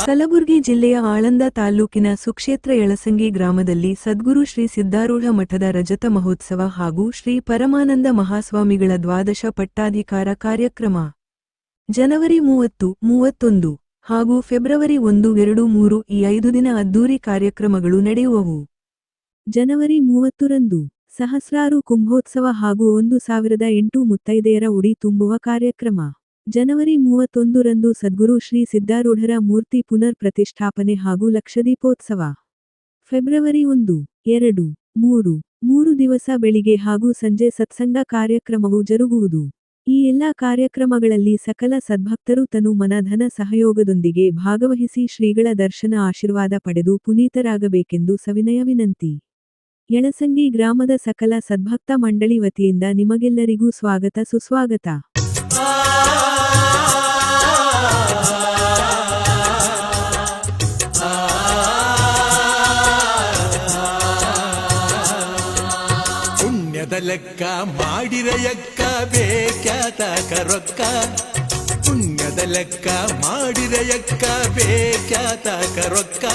ಕಲಬುರಗಿ ಜಿಲ್ಲೆಯ ಆಳಂದ ತಾಲ್ಲೂಕಿನ ಸುಕ್ಷೇತ್ರ ಯಳಸಂಗಿ ಗ್ರಾಮದಲ್ಲಿ ಸದ್ಗುರು ಶ್ರೀ ಸಿದ್ಧಾರೂಢ ಮಠದ ರಜತ ಮಹೋತ್ಸವ ಹಾಗೂ ಶ್ರೀ ಪರಮಾನಂದ ಮಹಾಸ್ವಾಮಿಗಳ ದ್ವಾದಶ ಪಟ್ಟಾಧಿಕಾರ ಕಾರ್ಯಕ್ರಮ ಜನವರಿ 30, 31 ಹಾಗೂ ಫೆಬ್ರವರಿ 1, 2, 3 ಈ 5 ದಿನ ಅದ್ದೂರಿ ಕಾರ್ಯಕ್ರಮಗಳು ನಡೆಯುವವು. ಜನವರಿ 30 ರಂದು ಸಹಸ್ರಾರು ಕುಂಭೋತ್ಸವ ಹಾಗೂ 1008 ಮುತ್ತೈದೆಯರ ಉಡಿ ತುಂಬುವ ಕಾರ್ಯಕ್ರಮ. ಜನವರಿ 31 ರಂದು ಸದ್ಗುರು ಶ್ರೀ ಸಿದ್ಧಾರೂಢರ ಮೂರ್ತಿ ಪುನರ್ ಪ್ರತಿಷ್ಠಾಪನೆ ಹಾಗೂ ಲಕ್ಷದೀಪೋತ್ಸವ. ಫೆಬ್ರವರಿ 1, 2, 3 ದಿವಸ ಬೆಳಿಗ್ಗೆ ಹಾಗೂ ಸಂಜೆ ಸತ್ಸಂಗ ಕಾರ್ಯಕ್ರಮವು ಜರುಗುವುದು. ಈ ಎಲ್ಲಾ ಕಾರ್ಯಕ್ರಮಗಳಲ್ಲಿ ಸಕಲ ಸದ್ಭಕ್ತರು ತನು ಮನ ಧನ ಸಹಯೋಗದೊಂದಿಗೆ ಭಾಗವಹಿಸಿ ಶ್ರೀಗಳ ದರ್ಶನ ಆಶೀರ್ವಾದ ಪಡೆದು ಪುನೀತರಾಗಬೇಕೆಂದು ಸವಿನಯ ವಿನಂತಿ. ಯಳಸಂಗಿ ಗ್ರಾಮದ ಸಕಲ ಸದ್ಭಕ್ತ ಮಂಡಳಿ ವತಿಯಿಂದ ನಿಮಗೆಲ್ಲರಿಗೂ ಸ್ವಾಗತ ಸುಸ್ವಾಗತ. ಪುಣ್ಯದ ಲೆಕ್ಕ ಮಾಡಿರಯಕ್ಕ ಬೇಕ್ಯಾತಕ ರೊಕ್ಕ. ಪುಣ್ಯದ ಲೆಕ್ಕ ಮಾಡಿರಯಕ್ಕ ಬೇಕ್ಯಾತಕ ರೊಕ್ಕ.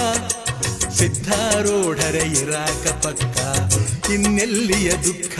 ಸಿದ್ಧಾರೂಢರ ಇರಾಕ ಪಕ್ಕ ಇನ್ನೆಲ್ಲಿಯ ದುಃಖ.